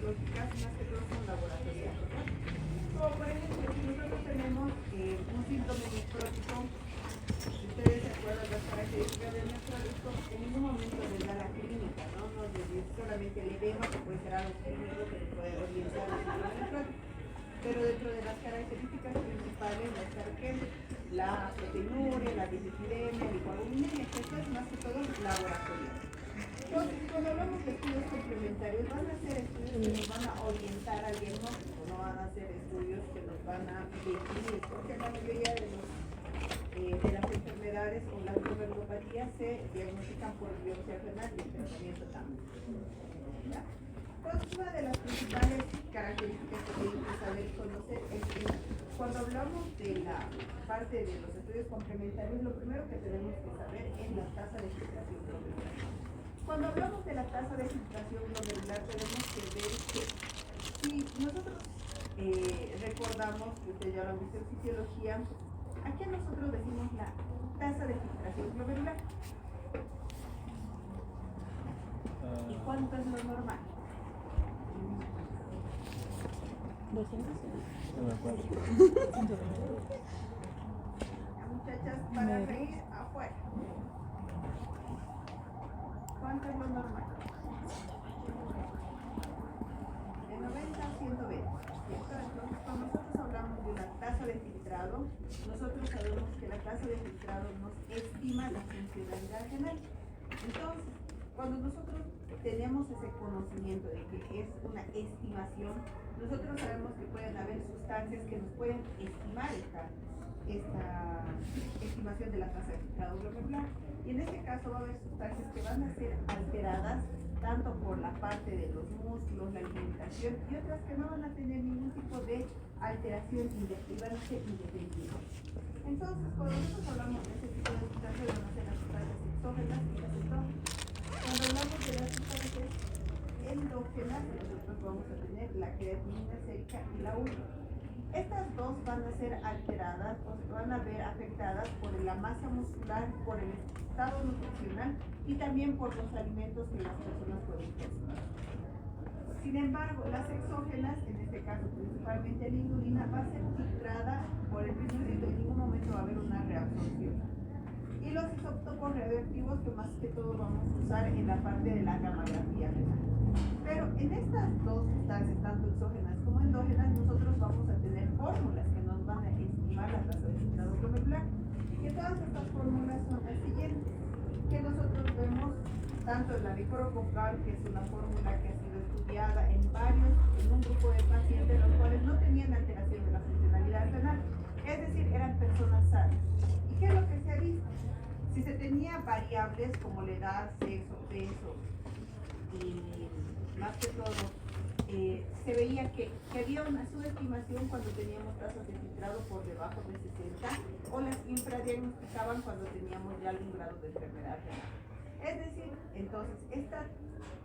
histológicas más que todo son laboratoriales, ¿no? Como por ejemplo, si nosotros tenemos un síntoma nefrótico, si ustedes se acuerdan las características del nefrótico, en ningún momento les da la clínica, ¿no? No les dice solamente el edema, que puede ser algo clínico que les puede orientar al síndrome nefrótico. Pero dentro de las características principales va a estar que la proteinuria, la dislipidemia, la hipoalbuminemia, que esto es más que todo laboratorio. Entonces, cuando hablamos de estudios complementarios, van a ser estudios que nos van a orientar al diagnóstico, no van a ser estudios que nos van a definir, porque la mayoría de las enfermedades o las glomerulopatías se diagnostican por biopsia renal y el tratamiento también. ¿Ya? Entonces, una de las principales características que tenemos que saber y conocer es que cuando hablamos de la parte de los estudios complementarios, lo primero que tenemos que saber es la tasa de filtración glomerular. Cuando hablamos de la tasa de filtración glomerular, tenemos que ver que si nosotros recordamos, que ustedes ya lo han visto en fisiología, ¿a qué nosotros decimos la tasa de filtración glomerular? ¿Y cuánto es lo normal? 200. No me acuerdo. Muchachas, para reír afuera. ¿Cuánto es lo normal? De 90 a 120. Entonces, cuando nosotros hablamos de la tasa de filtrado, nosotros sabemos que la tasa de filtrado nos estima la funcionalidad renal. Entonces, cuando nosotros tenemos ese conocimiento de que es una estimación, nosotros sabemos que pueden haber sustancias que nos pueden estimar esta estimación de la tasa de filtrado glomerular. Y en este caso va a haber sustancias que van a ser alteradas tanto por la parte de los músculos, la alimentación, y otras que no van a tener ningún tipo de alteración y van a ser independientes. Entonces, cuando nosotros hablamos de este tipo de sustancias, van a ser las sustancias exógenas y las endógenas. Cuando hablamos de las sustancias endógenas, nosotros vamos a tener la creatinina sérica y la urina. Estas dos van a ser alteradas, o se van a ver afectadas por la masa muscular, por el estado nutricional y también por los alimentos que las personas pueden consumir. Sin embargo, las exógenas, en este caso principalmente la inulina, va a ser filtrada por el virus y en ningún momento va a haber una reabsorción. Y los isótopos radioactivos, que más que todo vamos a usar en la parte de la gamografía renal. Pero en estas dos sustancias, tanto exógenas como endógenas, nosotros vamos a tener fórmulas que nos van a estimar la tasa de filtrado glomerular. Y todas estas fórmulas son las siguientes, que nosotros vemos tanto en la micrococal, que es una fórmula que ha sido estudiada en un grupo de pacientes, los cuales no tenían alteración de la funcionalidad renal, es decir, eran personas sanas. ¿Y qué es lo que se ha visto? Si se tenía variables como la edad, sexo, peso y más que todo, se veía que había una subestimación cuando teníamos tasas de filtrado por debajo de 60 o las infradiagnosticaban cuando teníamos ya algún grado de enfermedad renal. Es decir, entonces, esta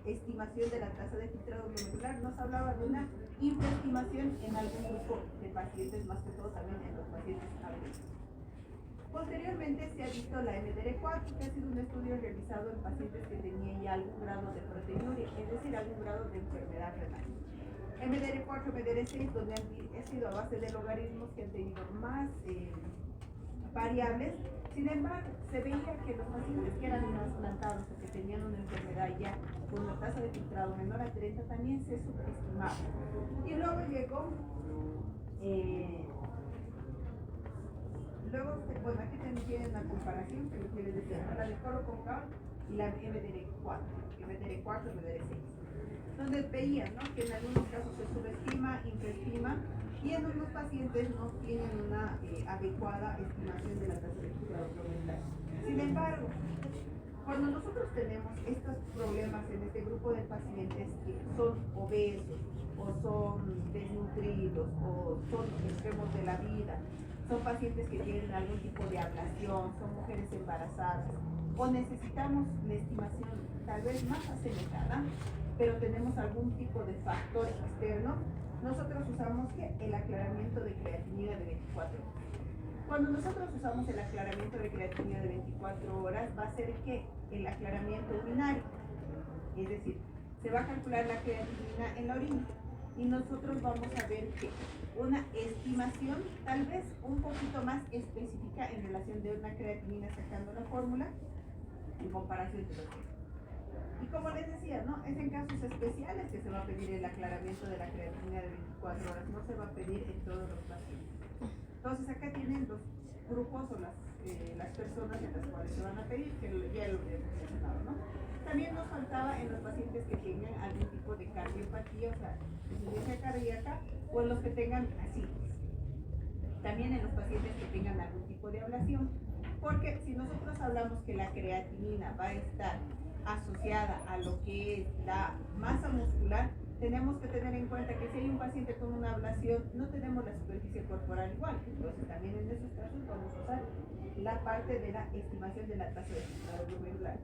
estimación de la tasa de filtrado glomerular nos hablaba de una infraestimación en algún grupo de pacientes, más que todo también en los pacientes adultos. Posteriormente se ha visto la MDR4, que ha sido un estudio realizado en pacientes que tenían ya algún grado de proteinuria, es decir, algún grado de enfermedad renal. MDR4, MDR6, donde ha sido a base de logaritmos que han tenido más variables. Sin embargo, se veía que los pacientes que eran trasplantados o que tenían una enfermedad ya con una tasa de filtrado menor a 30 también se subestimaba. Y luego llegó bueno, aquí tienen la comparación que les decía, la de coro con CAR y la MDR4, MDR6, donde veían, ¿no?, que en algunos casos se subestima, infraestima, y en unos pacientes no tienen una adecuada estimación de la tasa de filtrado glomerular. Sin embargo, cuando nosotros tenemos estos problemas en este grupo de pacientes que son obesos, o son desnutridos, o son extremos de la vida, son pacientes que tienen algún tipo de ablación, son mujeres embarazadas, o necesitamos la estimación tal vez más acelerada, pero tenemos algún tipo de factor externo, nosotros usamos el aclaramiento de creatinina de 24 horas. Cuando nosotros usamos el aclaramiento de creatinina de 24 horas, va a ser que el aclaramiento urinario, es decir, se va a calcular la creatinina en la orina y nosotros vamos a ver que una estimación tal vez un poquito más específica en relación de una creatinina sacando la fórmula en comparación de los demás. Y como les decía, ¿no? Es en casos especiales que se va a pedir el aclaramiento de la creatinina de 24 horas, no se va a pedir en todos los pacientes. Entonces acá tienen los grupos o las personas en las cuales se van a pedir, que ya lo hemos mencionado, ¿no? También nos faltaba en los pacientes que tengan algún tipo de cardiopatía, o sea, insuficiencia cardíaca, o en los que tengan ascitis. También en los pacientes que tengan algún tipo de ablación, porque si nosotros hablamos que la creatinina va a estar asociada a lo que es la masa muscular, tenemos que tener en cuenta que si hay un paciente con una ablación, no tenemos la superficie corporal igual. Entonces también en esos casos vamos a usar la parte de la estimación de la tasa de filtrado glomerular.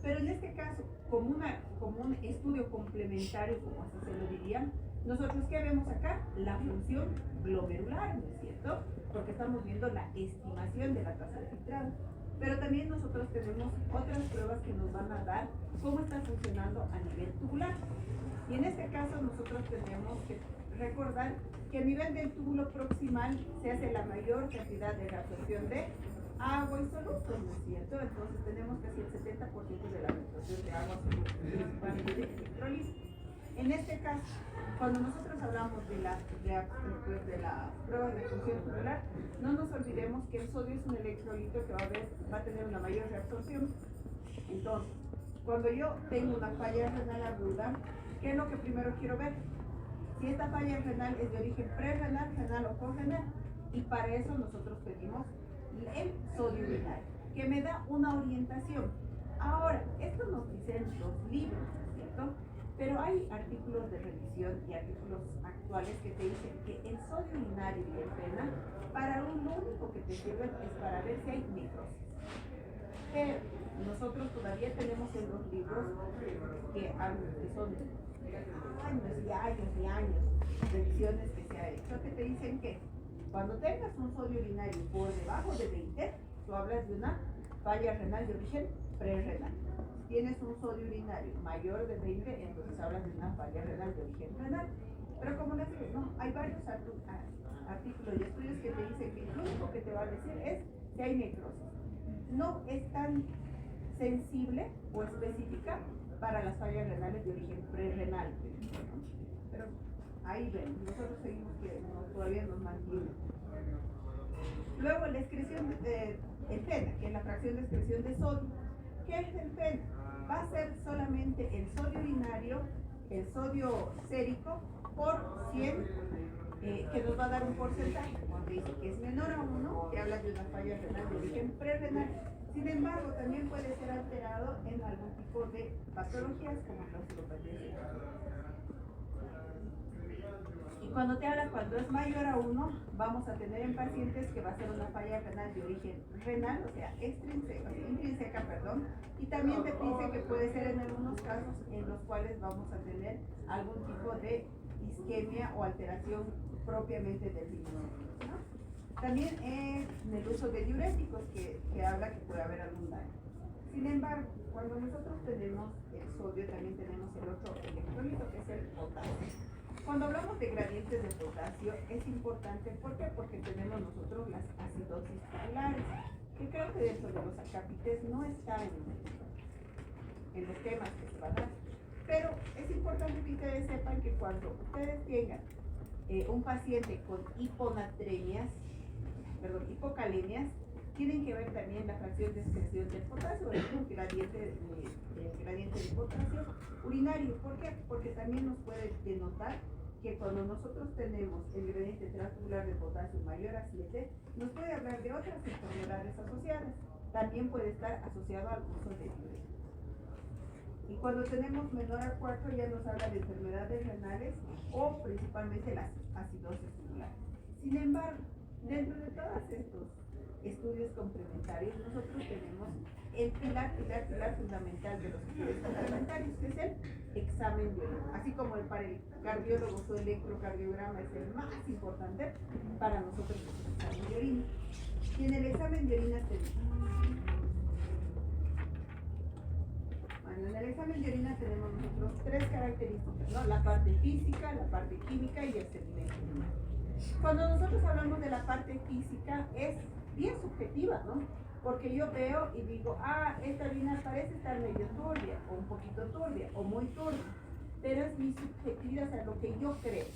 Pero en este caso, como un estudio complementario, como así se lo dirían, nosotros ¿qué vemos acá? La función glomerular, ¿no es cierto? Porque estamos viendo la estimación de la tasa de filtrado. Pero también nosotros tenemos otras pruebas que nos van a dar cómo está funcionando a nivel tubular. Y en este caso nosotros tenemos que recordar que a nivel del túbulo proximal se hace la mayor cantidad de reabsorción de agua y solutos, ¿no es cierto? Entonces tenemos casi el 70% de la reabsorción de agua principalmente de electrolisis. En este caso, cuando nosotros hablamos de las pruebas de función tubular, no nos olvidemos que el sodio es un electrolito que va a tener una mayor reabsorción. Entonces, cuando yo tengo una falla renal aguda, ¿qué es lo que primero quiero ver? Si esta falla renal es de origen prerrenal, renal o correnal. Y para eso nosotros pedimos el sodio urinario, que me da una orientación. Ahora, esto nos dicen los libros, ¿cierto? Pero hay artículos de revisión y artículos actuales que te dicen que el sodio urinario y el renal, para lo único que te sirven es para ver si hay necrosis. Pero nosotros todavía tenemos en los libros que son años y años, revisiones que se ha hecho, que te dicen que cuando tengas un sodio urinario por debajo de 20, tú hablas de una falla renal de origen prerrenal. Si tienes un sodio urinario mayor de 20, entonces hablas de una falla renal de origen renal. Pero como les digo, no, hay varios artículos y estudios que te dicen que lo único que te va a decir es si hay necrosis. No es tan sensible o específica para las fallas renales de origen prerrenal, ¿no? Pero ahí ven, nosotros seguimos que todavía nos mantiene. Luego la excreción el PENA, que es la fracción de excreción de sodio. ¿Qué es el PENA? Va a ser solamente el sodio urinario, el sodio sérico por 100, que nos va a dar un porcentaje. Cuando dice que es menor a 1, te habla de una falla renal de origen prerrenal. Sin embargo, también puede ser alterado en algún tipo de patologías como la osteopatía. Y cuando te habla cuando es mayor a 1, vamos a tener en pacientes que va a ser una falla renal de origen renal, o sea, intrínseca, y también te dice que puede ser en algunos casos en los cuales vamos a tener algún tipo de isquemia o alteración propiamente del riñón, ¿no? También en el uso de diuréticos que habla que puede haber algún daño. Sin embargo, cuando nosotros tenemos el sodio, también tenemos el otro electrolito que es el potasio. Cuando hablamos de gradientes de potasio es importante, ¿por qué? Porque tenemos nosotros las acidosis tubulares, que creo que dentro de los acápites no está en los temas que se van a dar. Pero es importante que ustedes sepan que cuando ustedes tengan un paciente con hipocalemias, tienen que ver también la fracción de excreción del potasio, el gradiente de potasio urinario. ¿Por qué? Porque también nos puede denotar que cuando nosotros tenemos el gradiente transtubular de potasio mayor a 7, nos puede hablar de otras enfermedades asociadas. También puede estar asociado al uso de diuréticos. Y cuando tenemos menor a 4 ya nos habla de enfermedades renales o principalmente las acidosis tubulares. Sin embargo, dentro de todos estos estudios complementarios, nosotros tenemos el pilar fundamental de los estudios complementarios, que es el examen de orina. Así como para el cardiólogo su electrocardiograma es el más importante, para nosotros es el examen de orina. Y en el examen de orina tenemos Bueno, en el examen de orina tenemos nosotros tres características, ¿no? La parte física, la parte química y el sedimento urinario. Cuando nosotros hablamos de la parte física es bien subjetiva, ¿no? Porque yo veo y digo, ah, esta orina parece estar medio turbia, o un poquito turbia, o muy turbia, pero es mi subjetividad, o sea, lo que yo creo.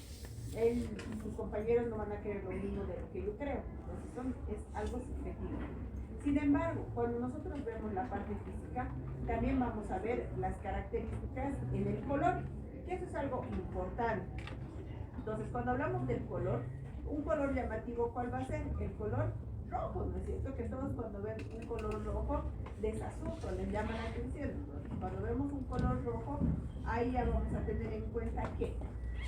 Sus compañeros no van a creer lo mismo de lo que yo creo, entonces es algo subjetivo. Sin embargo, cuando nosotros vemos la parte física, también vamos a ver las características en el color, que eso es algo importante. Entonces, cuando hablamos del color, un color llamativo, ¿cuál va a ser? El color rojo, ¿no es cierto? Que todos cuando ven un color rojo les asusta, les llama la atención. Entonces, cuando vemos un color rojo, ahí ya vamos a tener en cuenta que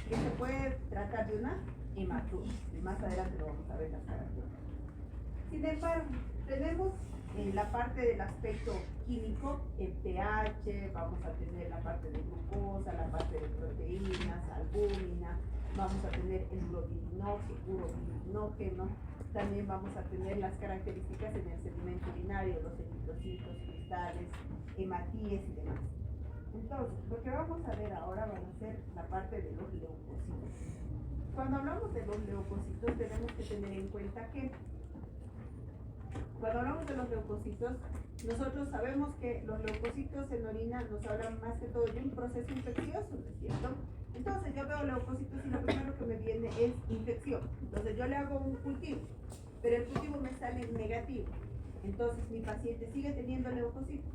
se puede tratar de una hematuria. Y más adelante lo vamos a ver las características. Sin embargo, tenemos en la parte del aspecto químico, el pH, vamos a tener la parte de glucosa, la parte de proteínas, albúmina, vamos a tener el urobilinógeno, también vamos a tener las características en el sedimento urinario, los eritrocitos, cristales, hematíes y demás. Entonces, lo que vamos a ver ahora va a ser la parte de los leucocitos. Cuando hablamos de los leucocitos tenemos que tener en cuenta que cuando hablamos de los leucocitos, nosotros sabemos que los leucocitos en orina nos hablan más que todo de un proceso infeccioso, ¿no es cierto? Entonces yo veo leucocitos y lo primero que me viene es infección. Entonces yo le hago un cultivo, pero el cultivo me sale negativo. Entonces mi paciente sigue teniendo leucocitos.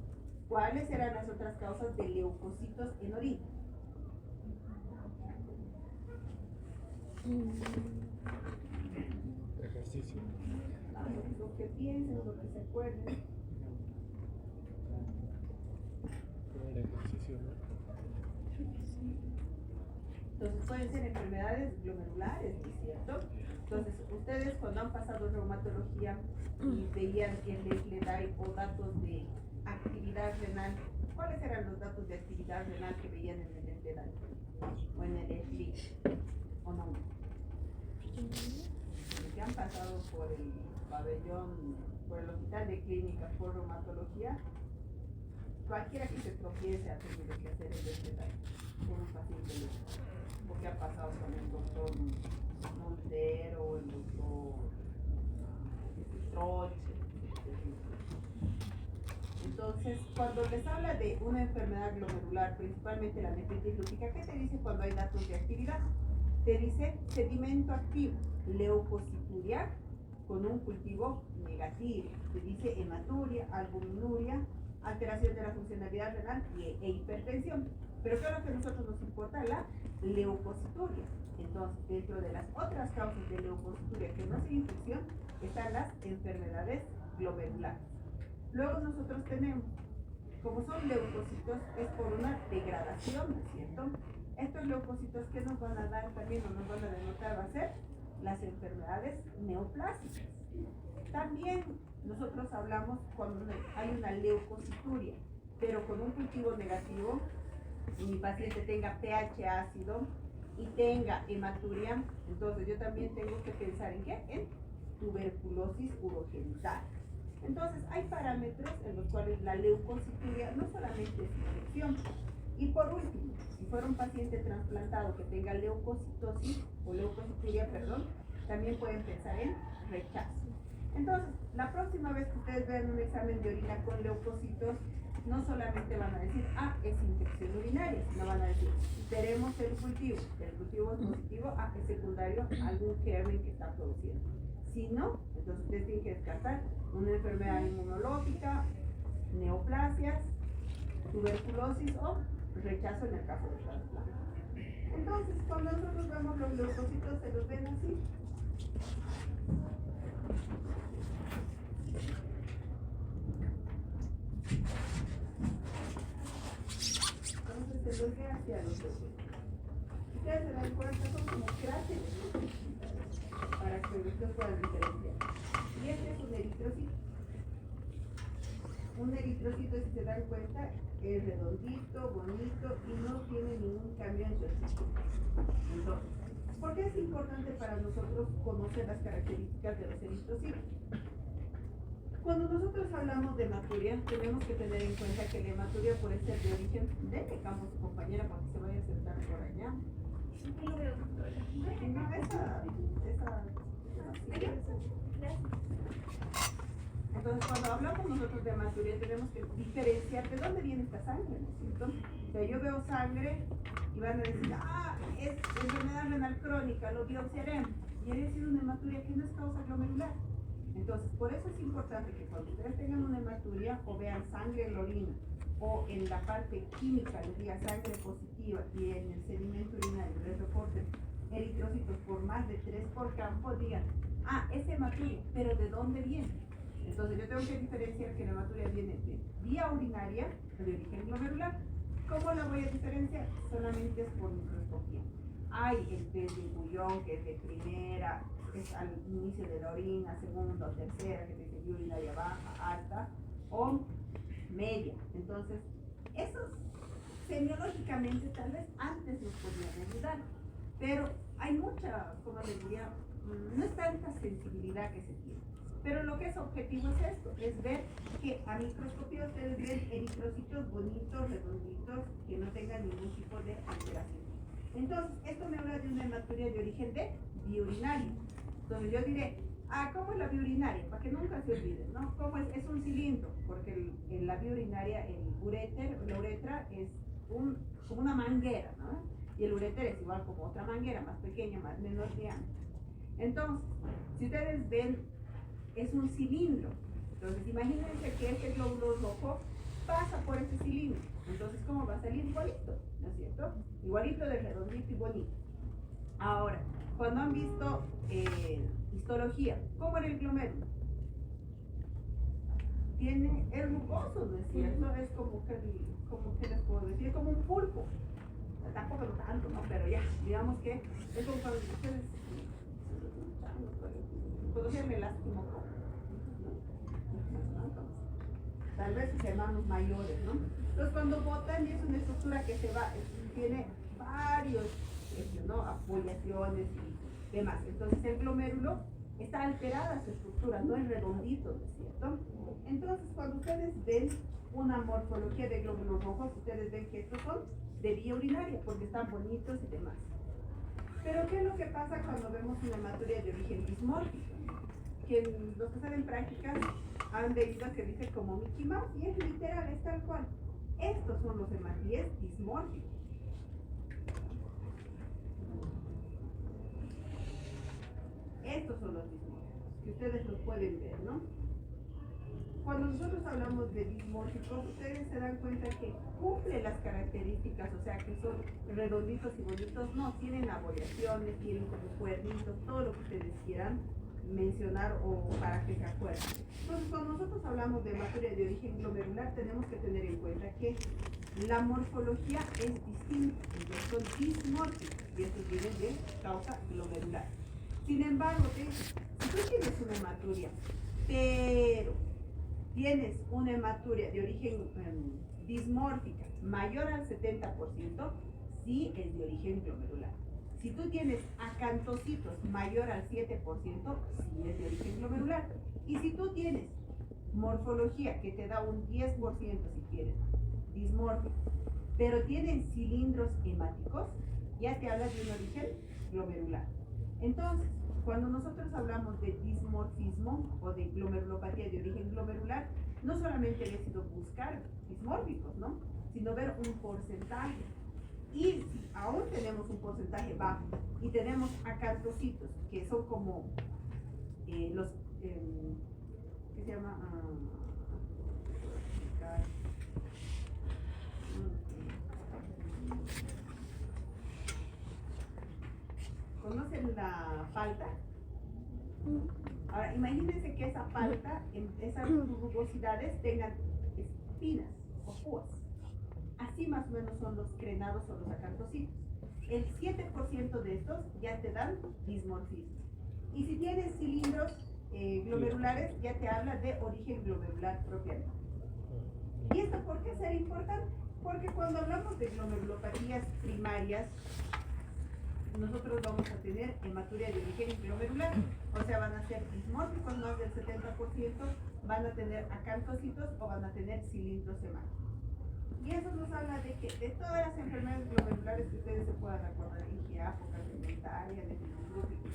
¿Cuáles serán las otras causas de leucocitos en orina? Ejercicio. Lo que piensen, lo que se acuerden. El ejercicio, ¿no? Entonces pueden ser enfermedades glomerulares, ¿no es cierto? Entonces ustedes cuando han pasado reumatología y veían el SLEDAI o datos de actividad renal, ¿cuáles eran los datos de actividad renal que veían en el SLEDAI? O en el SLIC, ¿o no? Los que han pasado por el pabellón, por el hospital de clínicas por reumatología, cualquiera que se tropiece ha tenido que hacer el SLEDAI con un paciente porque ha pasado con el doctor Montero, el doctor Troche. Entonces, cuando les habla de una enfermedad glomerular, principalmente la nefritis lúpica, ¿qué te dice cuando hay datos de actividad? Te dice sedimento activo, leucocituria con un cultivo negativo. Te dice hematuria, albuminuria, alteración de la funcionalidad renal e hipertensión. Pero claro que a nosotros nos importa la leucocituria. Entonces, dentro de las otras causas de leucocituria que no es infección, están las enfermedades glomerulares. Luego nosotros tenemos, como son leucocitos, es por una degradación, ¿no es cierto? Estos leucocitos que nos van a dar también o nos van a denotar va a ser las enfermedades neoplásicas. También nosotros hablamos cuando hay una leucocituria, pero con un cultivo negativo, y mi paciente tenga pH ácido y tenga hematuria, entonces yo también tengo que pensar en ¿qué? En tuberculosis urogenital. Entonces hay parámetros en los cuales la leucocituria no solamente es infección. Y por último, si fuera un paciente trasplantado que tenga leucocitosis o leucocituria, perdón, también pueden pensar en rechazo. Entonces, la próxima vez que ustedes vean un examen de orina con leucocitos, no solamente van a decir, ah, es infección urinaria, sino van a decir, tenemos el cultivo es positivo, ah, es secundario, algún germen que está produciendo. Si no, entonces ustedes tienen que descartar una enfermedad inmunológica, neoplasias, tuberculosis o rechazo en el caso de trasplante. Entonces, cuando nosotros vemos los leucocitos, se los ven así. Entonces se los ve hacia los leucocitos. Ustedes se dan cuenta, son como cráteres, ¿no? Para que ustedes puedan diferenciar. Y este es un eritrocito. Un eritrocito, si se dan cuenta, es redondito, bonito y no tiene ningún cambio en su estructura. Entonces, ¿por qué es importante para nosotros conocer las características de los eritrocitos? Cuando nosotros hablamos de hematuria, tenemos que tener en cuenta que la hematuria puede ser de origen de campo su compañera para que se vaya a sentar por allá. No lo veo, doctora. Y no, entonces, cuando hablamos nosotros de hematuria, tenemos que diferenciar de dónde viene esta sangre, ¿no es cierto? O sea, yo veo sangre y van a decir, es enfermedad renal crónica, lo biopsiaremos. Y ha sido una hematuria que no es causa glomerular. Entonces, por eso es importante que cuando ustedes tengan una hematuria o vean sangre en la orina o en la parte química les diga sangre positiva y en el sedimento urinario les reporten eritrocitos por más de 3 por campo, digan, es hematuria, pero ¿de dónde viene? Entonces yo tengo que diferenciar que la hematuria viene de vía urinaria, de origen glomerular. ¿Cómo la voy a diferenciar? Solamente es por microscopía. Hay el test de Bouillon, que es de primera, es al inicio de la orina, segunda o tercera, que dice vía urinaria baja, alta o media. Entonces, esos semiológicamente tal vez antes nos podían ayudar, pero hay mucha, como les diría, no es tanta sensibilidad que se tiene. Pero lo que es objetivo es esto, es ver que a microscopía ustedes ven eritrocitos bonitos, redonditos, que no tengan ningún tipo de alteración. Entonces, esto me habla de una hematuria de origen de biurinaria. Entonces yo diré, ¿cómo es la biurinaria? Para que nunca se olviden, ¿no? ¿Cómo es? Es un cilindro, porque en la biurinaria, la uretra es como una manguera, ¿no? Y el uréter es igual como otra manguera, más pequeña, menor diámetro. Entonces, si ustedes ven, es un cilindro. Entonces, imagínense que este glóbulo rojo pasa por ese cilindro. Entonces, ¿cómo va a salir? Igualito, ¿no es cierto? Igualito de redondito y bonito. Ahora, cuando han visto histología, ¿cómo era el glomérulo? Es rugoso, ¿no es cierto? Es como que les puedo decir, como un pulpo. Tampoco tanto, ¿no? Pero ya, digamos que es como cuando ustedes conocían el elástico, tal vez sus hermanos mayores, ¿no? Entonces cuando botan, y es una estructura que tiene varios, ¿no? Apoyaciones y demás. Entonces el glomérulo está alterada su estructura, no es redondito, ¿no es cierto? Entonces cuando ustedes ven una morfología de glóbulos rojos, ustedes ven que estos son de vía urinaria, porque están bonitos y demás. Pero ¿qué es lo que pasa cuando vemos una hematuria de origen dismórfico? Que los que saben prácticas han leído que dice como Mickey Mouse, y es literal, es tal cual. Estos son los hematurías dismórficos. Estos son los dismórficos, que ustedes los pueden ver, ¿no? Cuando nosotros hablamos de dismórficos, ustedes se dan cuenta que cumple las características, o sea, que son redonditos y bonitos, no, tienen abollaciones, tienen como cuernitos, todo lo que ustedes quieran mencionar o para que se acuerden. Entonces, cuando nosotros hablamos de hematuria de origen glomerular, tenemos que tener en cuenta que la morfología es distinta, entonces son dismórficos, y estos vienen de causa glomerular. Sin embargo, si tú tienes una hematuria, pero tienes una hematuria de origen dismórfica mayor al 70%, sí es de origen glomerular. Si tú tienes acantocitos mayor al 7%, sí es de origen glomerular. Y si tú tienes morfología que te da un 10%, si quieres, dismórfico, pero tienes cilindros hemáticos, ya te habla de un origen glomerular. Entonces, cuando nosotros hablamos de dismorfismo o de glomerulopatía de origen glomerular, no solamente he sido buscar dismórficos, ¿no? Sino ver un porcentaje. Y si aún tenemos un porcentaje bajo y tenemos acantocitos, que son como los, ¿qué se llama? ¿Conocen la palta? Ahora, imagínense que esa palta, esas rugosidades tengan espinas o púas. Así más o menos son los crenados o los acantocitos. El 7% de estos ya te dan dismorfismo. Y si tienes cilindros glomerulares, ya te habla de origen glomerular propiamente. ¿Y esto por qué será importante? Porque cuando hablamos de glomerulopatías primarias, nosotros vamos a tener hematuria de origen glomerular, o sea, van a ser dismórficos más del 70%, van a tener acantocitos o van a tener cilindros hemáticos. Y eso nos habla de que de todas las enfermedades glomerulares que ustedes se puedan acordar, IgA, poca alimentaria, nephrotítica.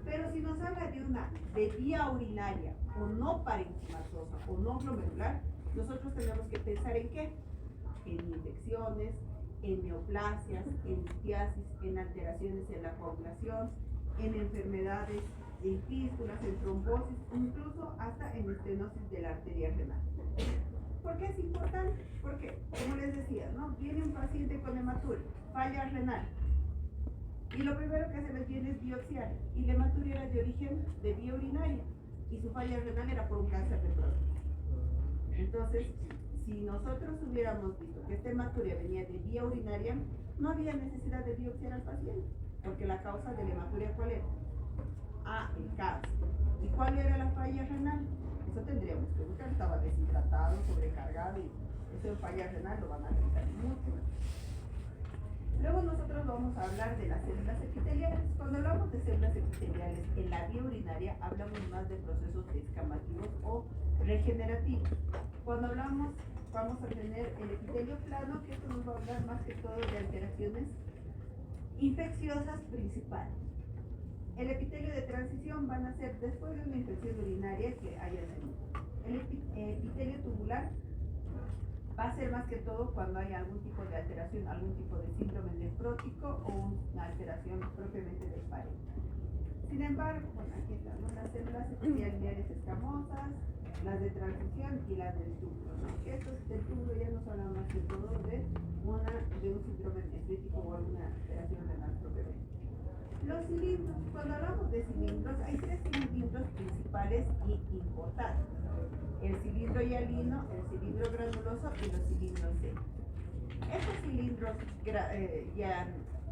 Pero si nos habla de una de vía urinaria o no parenquimatosa o no glomerular, nosotros tenemos que pensar en qué? En infecciones, en neoplasias, en litiasis, en alteraciones en la coagulación, en enfermedades, en fístulas, en trombosis, incluso hasta en estenosis de la arteria renal. ¿Por qué es importante? Porque, como les decía, ¿no? Viene un paciente con hematuria, falla renal, y lo primero que se les viene es biopsiar, y la hematuria era de origen de vía urinaria, y su falla renal era por un cáncer de próstata. Entonces, si nosotros hubiéramos visto que esta hematuria venía de vía urinaria, no había necesidad de biopsiar al paciente, porque la causa de la hematuria, ¿cuál era? El cáncer. ¿Y cuál era la falla renal? Eso tendríamos que buscar, estaba deshidratado, sobrecargado, y eso de falla renal lo van a afectar mucho. Luego nosotros vamos a hablar de las células epiteliales. Cuando hablamos de células epiteliales en la vía urinaria, hablamos más de procesos descamativos o regenerativos. Cuando hablamos, vamos a tener el epitelio plano, que esto nos va a hablar más que todo de alteraciones infecciosas principales. El epitelio de transición van a ser después de una infección urinaria que haya tenido. El epitelio tubular va a ser más que todo cuando hay algún tipo de alteración, algún tipo de síndrome nefrótico o una alteración propiamente del parénquima. Sin embargo, bueno, aquí están, ¿no? Las células epiteliales escamosas, las de transición y las del túbulo, ¿no? Estos del túbulo ya nos hablan más que todo de un síndrome nefrítico o alguna alteración renal propiamente. Los cilindros, cuando hablamos de cilindros, hay tres cilindros principales y importantes: el cilindro hialino, el cilindro granuloso y los cilindros serios.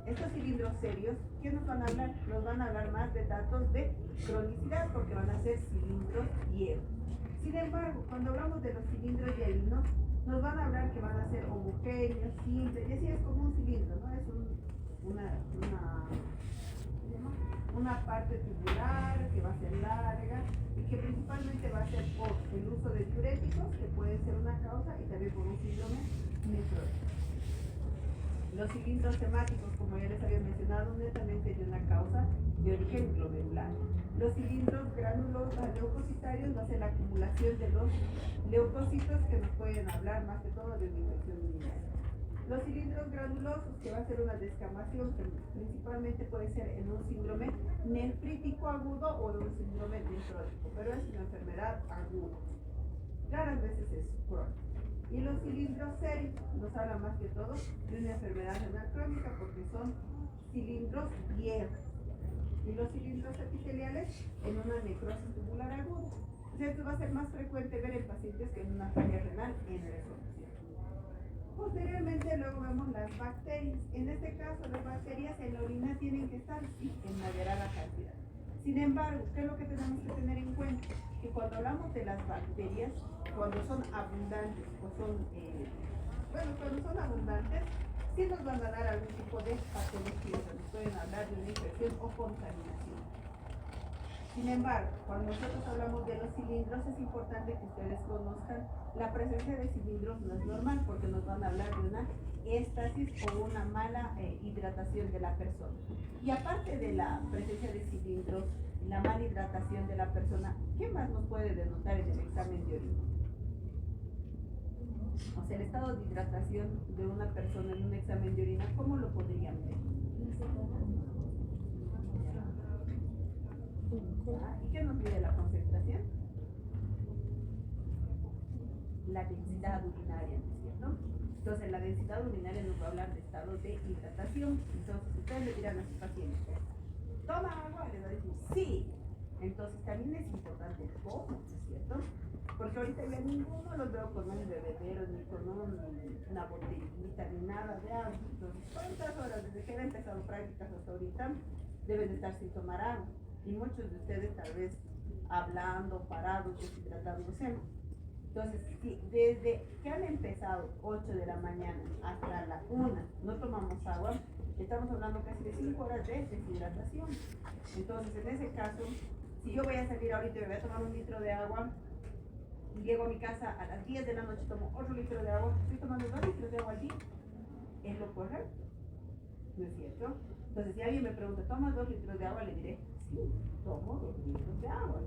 Estos cilindros serios, ¿qué nos van a hablar? Nos van a hablar más de datos de cronicidad, porque van a ser cilindros hierro. Sin embargo, cuando hablamos de los cilindros hialinos, nos van a hablar que van a ser homogéneos, simples, y así es como un cilindro, ¿no? Es una parte tubular que va a ser larga y que principalmente va a ser por el uso de diuréticos, que puede ser una causa, y también por un síndrome nefrótico. Los cilindros hemáticos, como ya les había mencionado, netamente de una causa de origen glomerular. Los cilindros granulosos leucocitarios va a ser la acumulación de los leucocitos, que nos pueden hablar más que todo de una infección urinaria. Los cilindros granulosos, que va a ser una descamación, que principalmente puede ser en un síndrome nefrítico agudo o en un síndrome nefrótico, pero es una enfermedad aguda. Raras veces es crónica. Y los cilindros serios nos hablan más que todo de una enfermedad renal crónica, porque son cilindros viejos. Y los cilindros epiteliales en una necrosis tubular aguda. Entonces, esto va a ser más frecuente ver en pacientes que en una falla renal en resolución. Posteriormente, luego vemos las bacterias. En este caso, las bacterias en la orina tienen que estar, sí, en moderada cantidad. Sin embargo, ¿qué es lo que tenemos que tener en cuenta? Que cuando hablamos de las bacterias, cuando son abundantes o cuando son abundantes, sí nos van a dar algún tipo de patología, nos pueden hablar de una infección o contaminación. Sin embargo, cuando nosotros hablamos de los cilindros, es importante que ustedes conozcan la presencia de cilindros no es normal, porque nos van a hablar de una éstasis o una mala hidratación de la persona. Y aparte de la presencia de cilindros, la mala hidratación de la persona, ¿qué más nos puede denotar en el examen de orina? O sea, el estado de hidratación de una persona en un examen de orina, ¿cómo lo podrían ver? ¿Y qué nos mide la concentración? La densidad urinaria, ¿no es cierto? Entonces, la densidad urinaria nos va a hablar de estado de hidratación. Entonces, ustedes le dirán a sus pacientes, ¿toma agua? Les va a decir, sí. Entonces, también es importante cómo, ¿no es cierto? Porque ahorita ya ninguno los veo con un bebedero, ni con una botellita, ni nada de agua. Entonces, ¿cuántas horas desde que han empezado prácticas hasta ahorita deben de estar sin tomar agua? Y muchos de ustedes tal vez hablando, parados, deshidratándose. Entonces, si desde que han empezado 8 de la mañana hasta la 1 no tomamos agua, Estamos hablando casi de 5 horas de deshidratación. Entonces, en ese caso, si yo voy a salir ahorita y me voy a tomar 1 litro de agua, y llego a mi casa a las 10 de la noche, tomo otro litro de agua, estoy tomando 2 litros de agua al día, es lo correcto, ¿no es cierto? Entonces, si alguien me pregunta, ¿tomas 2 litros de agua? Le diré, sí, tomo 2 litros de agua.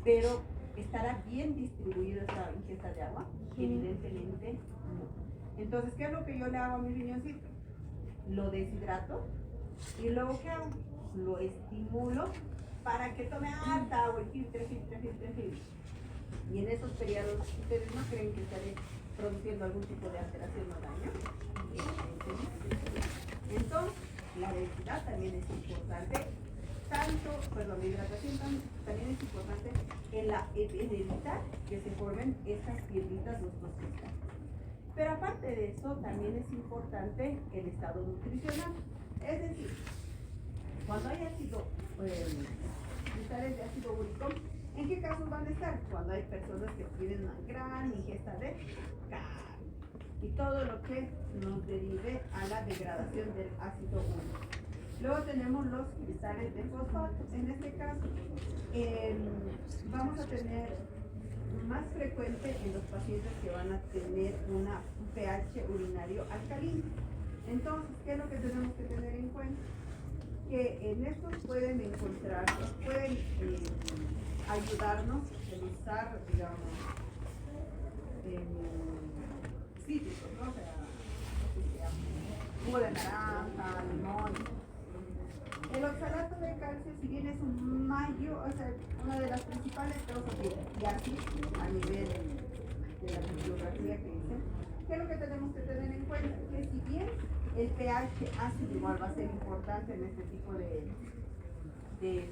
Pero, ¿estará bien distribuida esa ingesta de agua? Evidentemente no. Entonces, ¿qué es lo que yo le hago a mi riñoncito? Lo deshidrato y luego ¿qué hago? Lo estimulo para que tome harta agua y filtre. Y en esos periodos, ¿ustedes no creen que estaré produciendo algún tipo de alteración o daño? Entonces, la densidad también es importante, la hidratación también es importante en evitar que se formen estas piedritas, los cristales. Pero aparte de eso, también es importante el estado nutricional. Es decir, cuando hay cristales de ácido úrico, ¿en qué casos van a estar? Cuando hay personas que tienen una gran ingesta de carne y todo lo que nos derive a la degradación del ácido úrico. Luego tenemos los cristales de fosfato. En este caso, vamos a tener más frecuente en los pacientes que van a tener un pH urinario alcalino. Entonces, ¿qué es lo que tenemos que tener en cuenta? Que en estos pueden ayudarnos en usar, digamos, cítricos, ¿no? O sea, jugo de naranja, limón. El oxalato de calcio, si bien es una de las principales causas y así a nivel de la bibliografía que dicen, ¿qué es lo que tenemos que tener en cuenta? Que si bien el pH ácido igual va a ser importante en este tipo de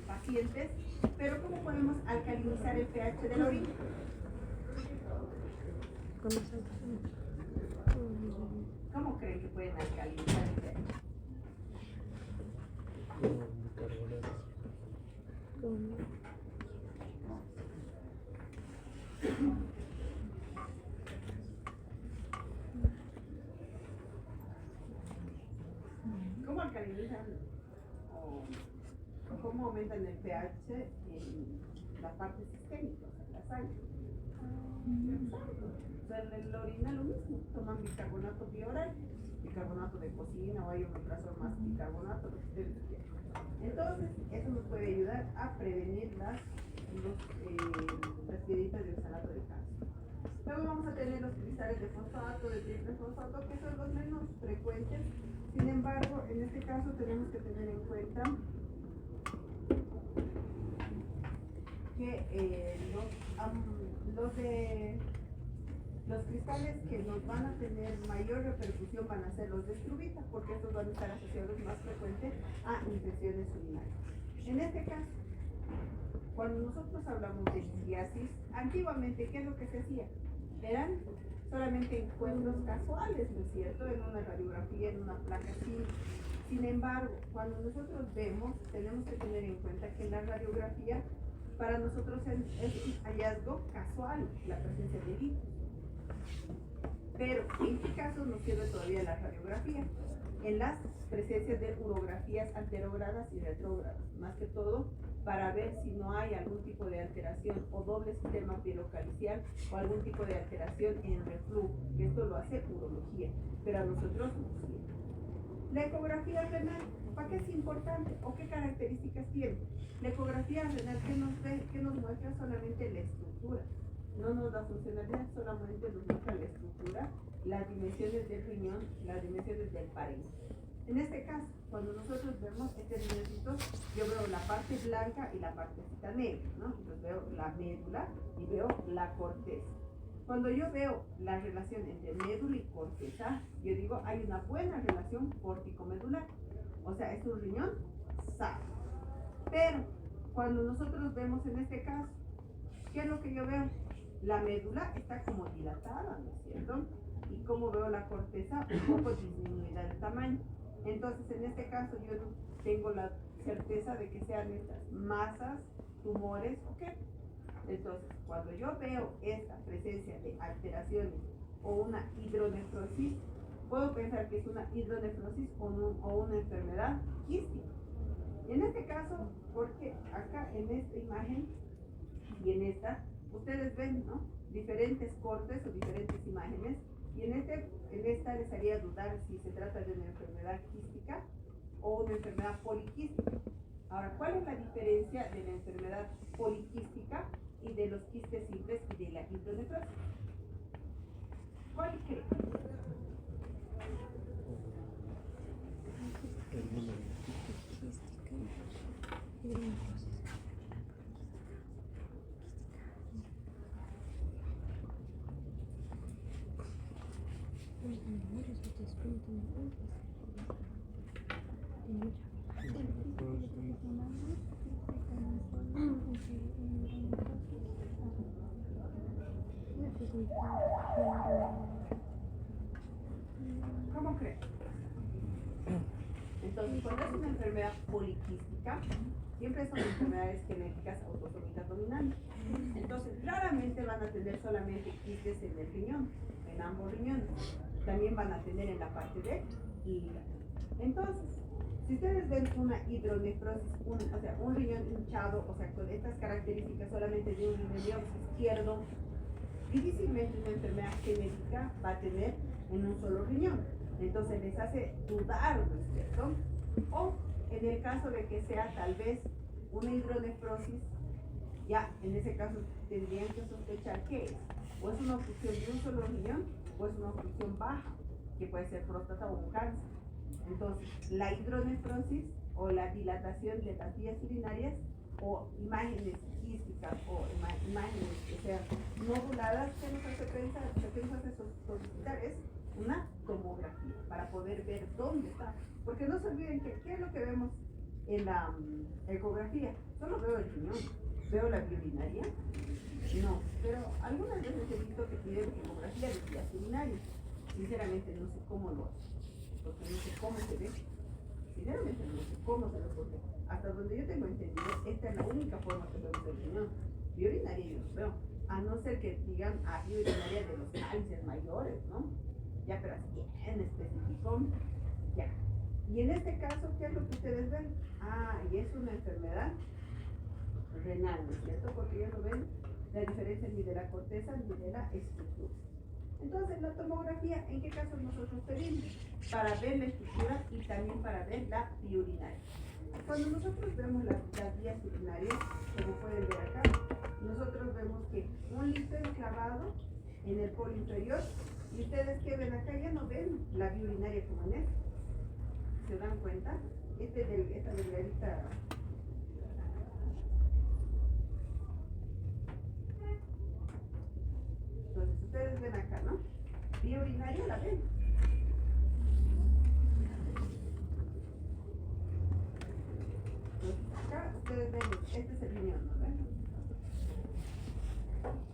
pacientes, pero ¿cómo podemos alcalinizar el pH de la orina? ¿Cómo creen que pueden alcalinizar el pH? ¿Cómo alcalinizan o cómo aumentan el pH en la parte sistémica, o sea, la sangre? O sea, en la orina lo mismo, toman bicarbonato bioral, bicarbonato de cocina o hay un omeprazol más bicarbonato, lo que ustedes quieran. Entonces, eso nos puede ayudar a prevenir las piedritas de oxalato de calcio. Luego vamos a tener los cristales de fosfato, de triple fosfato, que son los menos frecuentes. Sin embargo, en este caso tenemos que tener en cuenta que los cristales que nos van a tener mayor repercusión van a ser los de estruvita, porque estos van a estar asociados más frecuente a infecciones urinarias. En este caso, cuando nosotros hablamos de litiasis, antiguamente, ¿qué es lo que se hacía? Eran solamente encuentros casuales, ¿no es cierto? En una radiografía, en una placa así. Sin embargo, cuando nosotros vemos, tenemos que tener en cuenta que la radiografía para nosotros es un hallazgo casual, la presencia de litis. Pero, ¿en qué casos nos sirve todavía la radiografía? En las presencias de urografías anterógradas y retrógradas, más que todo para ver si no hay algún tipo de alteración o doble sistema pielocalicial o algún tipo de alteración en reflujo, que esto lo hace urología, pero a nosotros nos sirve. La ecografía renal, ¿para qué es importante o qué características tiene? La ecografía renal, ¿qué nos muestra? Solamente la estructura. No nos da funcionalidad, solamente nos muestra la estructura, las dimensiones del riñón, las dimensiones del parénquima. En este caso, cuando nosotros vemos este riñoncito, yo veo la parte blanca y la partecita negra, ¿no? Entonces veo la médula y veo la corteza. Cuando yo veo la relación entre médula y corteza, yo digo, hay una buena relación córtico-medular. O sea, es un riñón sano. Pero, cuando nosotros vemos en este caso, ¿qué es lo que yo veo? La médula está como dilatada, ¿no es cierto? Y como veo la corteza un poco disminuida de tamaño. Entonces, en este caso, yo no tengo la certeza de que sean estas masas, tumores, ¿ok? Entonces, cuando yo veo esta presencia de alteraciones o una hidronefrosis, puedo pensar que es una hidronefrosis o una enfermedad quística. Y en este caso, porque acá en esta imagen y en esta, ustedes ven, ¿no?, diferentes cortes o diferentes imágenes, y en esta les haría dudar si se trata de una enfermedad quística o una enfermedad poliquística. Ahora, ¿cuál es la diferencia de la enfermedad poliquística y de los quistes simples y de la hidronefrosis? ¿Cuál cree? El número. ¿Cómo cree? Entonces, cuando es una enfermedad poliquística, siempre son enfermedades genéticas autosómicas dominantes. Entonces, raramente van a tener solamente quistes en el riñón, en ambos riñones. También van a tener en la parte de hígado. Entonces, si ustedes ven una hidronefrosis, o sea, un riñón hinchado, o sea, con estas características solamente de un riñón izquierdo, difícilmente una enfermedad genética va a tener en un solo riñón. Entonces les hace dudar, ¿no es cierto? O en el caso de que sea tal vez una hidronefrosis, ya en ese caso tendrían que sospechar qué es. O es una obstrucción de un solo riñón, o es una obstrucción baja, que puede ser próstata o un cáncer. Entonces, la hidronefrosis o la dilatación de las vías urinarias o imágenes quísticas o imágenes que sean noduladas, que nos hace pensar, que nos hace solicitar es una tomografía para poder ver dónde está. Porque no se olviden que ¿qué es lo que vemos en la ecografía? Solo veo el riñón, veo la vía urinaria. No, pero algunas veces he visto que piden ecografía de vías urinarias. Sinceramente no sé cómo lo hacen, porque no sé cómo se ve. Sinceramente no sé cómo se lo pone. Hasta donde yo tengo entendido, esta es la única forma que vemos el riñón. Vía urinaria yo no veo, a no ser que digan vía urinaria de los cánceres mayores, ¿no? Ya, pero así bien específico, ya. Y en este caso, ¿qué es lo que ustedes ven? Y es una enfermedad renal, ¿no es cierto? Porque ellos no ven la diferencia ni de la corteza ni de la estructura. Entonces, la tomografía, ¿en qué caso nosotros pedimos? Para ver la estructura y también para ver la vía urinaria. Cuando nosotros vemos las vías urinarias, como pueden ver acá, nosotros vemos que un lito enclavado en el polo inferior, y ustedes que ven acá ya no ven la vía urinaria como en esto. ¿Se dan cuenta? Esta delgadita. Entonces ustedes ven acá, ¿no? Vía urinaria la ven. Entonces acá ustedes ven, este es el riñón, ¿no ven?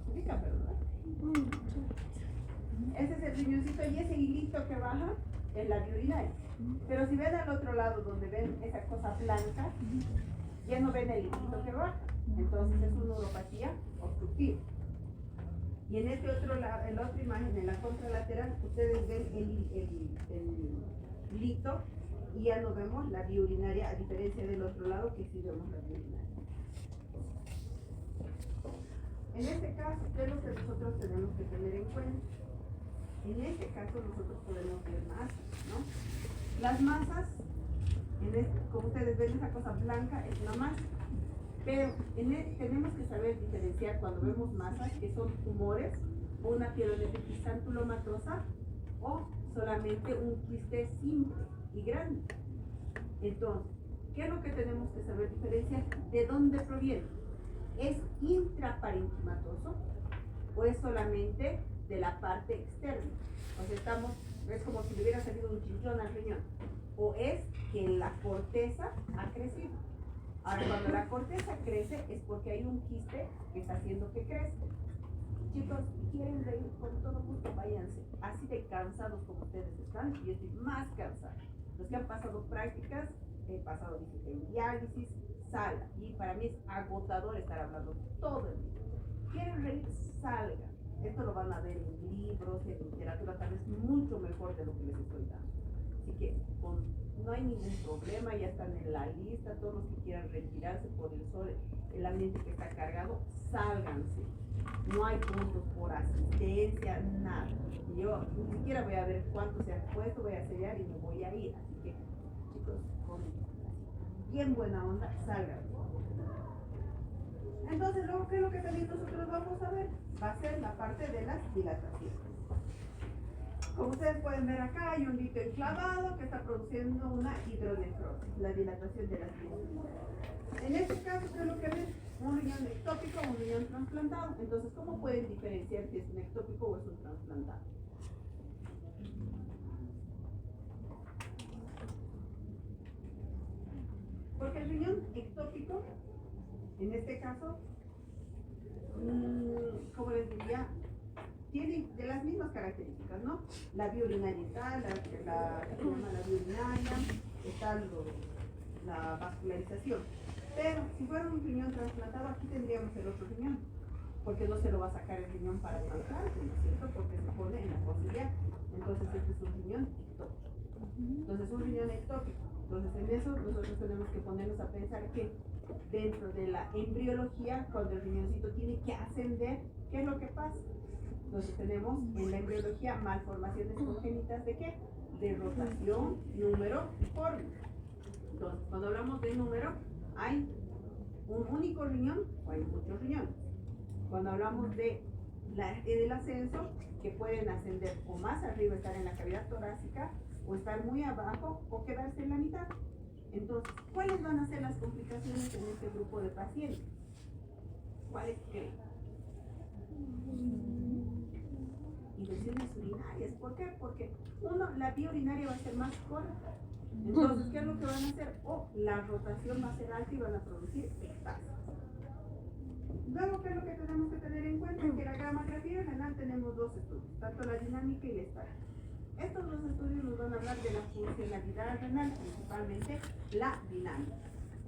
¿Se fijan, verdad? Ese es el riñoncito y ese hilito que baja es la vía urinaria. Pero si ven al otro lado donde ven esa cosa blanca, ya no ven el hilito que baja. Entonces es una uropatía obstructiva. Y en este otro lado, en la otra imagen, en la contralateral, ustedes ven el hilito y ya no vemos la vía urinaria, a diferencia del otro lado que sí vemos la vía urinaria. En este caso, ¿qué es lo que nosotros tenemos que tener en cuenta? En este caso nosotros podemos ver masas, ¿no? Las masas, como ustedes ven, esa cosa blanca es una masa. Pero tenemos que saber diferenciar cuando vemos masas que son tumores o una pielonefritis ampulomatosa o solamente un quiste simple y grande. Entonces, ¿qué es lo que tenemos que saber diferenciar? ¿De dónde proviene? ¿Es intraparenquimatoso o es solamente de la parte externa? O sea, es como si le hubiera salido un chinchón al riñón. O es que la corteza ha crecido. Ahora, cuando la corteza crece es porque hay un quiste que está haciendo que crezca. Chicos, si quieren reír, con todo gusto váyanse. Así de cansados como ustedes están, yo estoy más cansada. Los que han pasado prácticas, he pasado visita en diálisis, sala. Y para mí es agotador estar hablando todo el día. ¿Quieren reír? Salgan. Esto lo van a ver en libros, en literatura, tal vez mucho mejor de lo que les estoy dando. Así que no hay ningún problema, ya están en la lista, todos los que quieran retirarse por el sol, el ambiente que está cargado, sálganse. No hay puntos por asistencia, nada. Yo ni siquiera voy a ver cuántos se han puesto, voy a sellar y me voy a ir. Así que, chicos, con bien buena onda, salgan. Entonces, luego, ¿qué es lo que también nosotros vamos a ver? Va a ser la parte de las dilataciones. Como ustedes pueden ver acá, hay un litio enclavado que está produciendo una hidronefrosis, la dilatación de las vías. En este caso, ¿qué es lo que ven? Un riñón ectópico o un riñón trasplantado. Entonces, ¿cómo pueden diferenciar si es un ectópico o es un trasplantado? Porque el riñón ectópico, en este caso, como les diría, tiene de las mismas características, ¿no? La vía urinaria está, la vía urinaria, está la vascularización. Pero si fuera un riñón trasplantado, aquí tendríamos el otro riñón, porque no se lo va a sacar el riñón para trasplante, ¿no es cierto? Porque se pone en la posibilidad. Entonces este es un riñón ectópico. Entonces un riñón ectópico. Entonces en eso nosotros tenemos que ponernos a pensar que dentro de la embriología, cuando el riñoncito tiene que ascender, ¿qué es lo que pasa? Entonces tenemos en la embriología malformaciones congénitas de ¿qué? De rotación, número y forma. Entonces, cuando hablamos de número, hay un único riñón o hay muchos riñones. Cuando hablamos de del ascenso, que pueden ascender o más arriba, estar en la cavidad torácica, o estar muy abajo, o quedarse en la mitad. Entonces, ¿cuáles van a ser las complicaciones en este grupo de pacientes? ¿Cuáles creen? Infecciones urinarias. ¿Por qué? Porque uno, la vía urinaria va a ser más corta. Entonces, ¿qué es lo que van a hacer? O la rotación va a ser alta y van a producir ectasis. Luego, ¿qué es lo que tenemos que tener en cuenta? Que en la gamografía renal tenemos dos estudios, tanto la dinámica y la estática. Estos dos estudios nos van a hablar de la funcionalidad renal, principalmente la dinámica.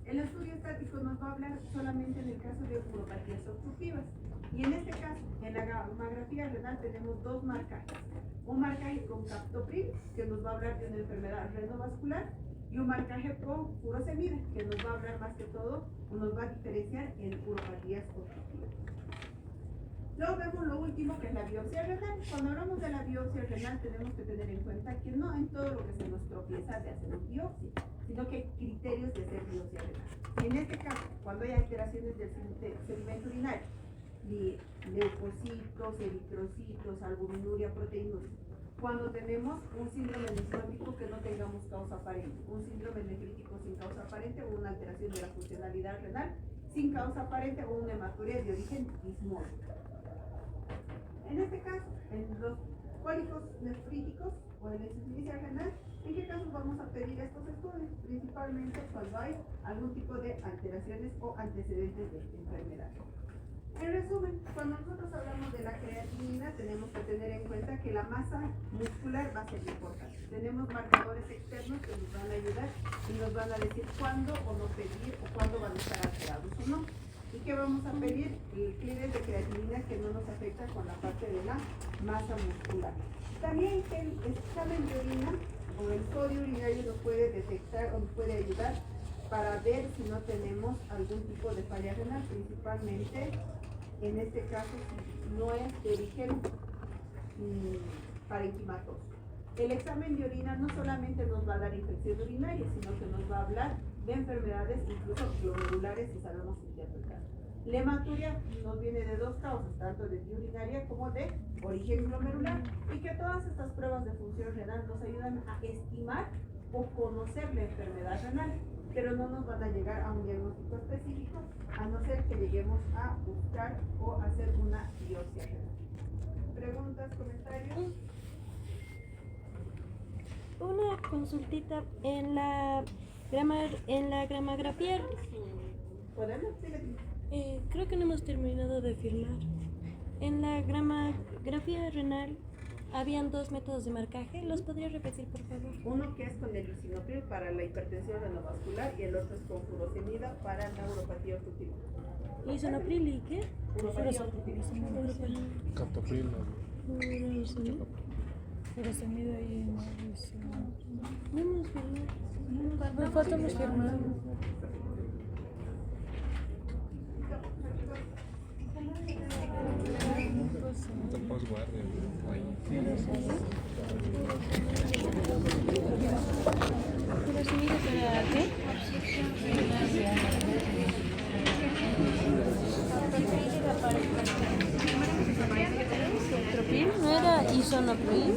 El estudio estático nos va a hablar solamente en el caso de uropatías obstructivas. Y en este caso, en la gamografía renal tenemos dos marcajes. Un marcaje con captopril, que nos va a hablar de una enfermedad renovascular, y un marcaje con furosemida, que nos va a hablar más que todo, o nos va a diferenciar en uropatías obstructivas. Luego vemos lo último, que es la biopsia renal. Cuando hablamos de la biopsia renal, tenemos que tener en cuenta que no en todo lo que se nos tropieza de hacer una biopsia, sino que hay criterios de hacer biopsia renal. Y en este caso, cuando hay alteraciones del sedimento urinario, leucocitos, eritrocitos, albuminuria, proteinuria, cuando tenemos un síndrome nefrótico que no tengamos causa aparente, un síndrome nefrítico sin causa aparente o una alteración de la funcionalidad renal sin causa aparente o una hematuria de origen dismórfico. En este caso, en los cólicos nefríticos o en la insuficiencia renal, ¿en qué casos vamos a pedir estos estudios? Principalmente cuando hay algún tipo de alteraciones o antecedentes de enfermedad. En resumen, cuando nosotros hablamos de la creatinina, tenemos que tener en cuenta que la masa muscular va a ser importante. Tenemos marcadores externos que nos van a ayudar y nos van a decir cuándo o no pedir o cuándo van a estar alterados o no. ¿Y qué vamos a pedir? El clearance de creatinina que no nos afecta con la parte de la masa muscular. También el examen de orina o el sodio urinario nos puede detectar o nos puede ayudar para ver si no tenemos algún tipo de falla renal, principalmente en este caso si no es de origen parenquimatoso. El examen de orina no solamente nos va a dar infección urinaria, sino que nos va a hablar de enfermedades incluso glomerulares si sabemos interpretar. La hematuria nos viene de dos causas, tanto de vía urinaria como de origen glomerular, y que todas estas pruebas de función renal nos ayudan a estimar o conocer la enfermedad renal, pero no nos van a llegar a un diagnóstico específico, a no ser que lleguemos a buscar o hacer una biopsia renal. ¿Preguntas, comentarios? Una consultita en la gramografía. ¿Podemos? Sí, Creo que no hemos terminado de firmar. En la gramografía renal Habían dos métodos de marcaje. ¿Los podría repetir, por favor? Uno que es con el lisinopril para la hipertensión renovascular y el otro es con furosemida para la neuropatía obstructiva. ¿Isonopril y qué? Uropatía obstructiva. Captopril, Furosemida y No hemos firmado. me faltamos firmar. te posguardia. ¿Furosemida para qué? ¿Tropil? ¿No era isonopril?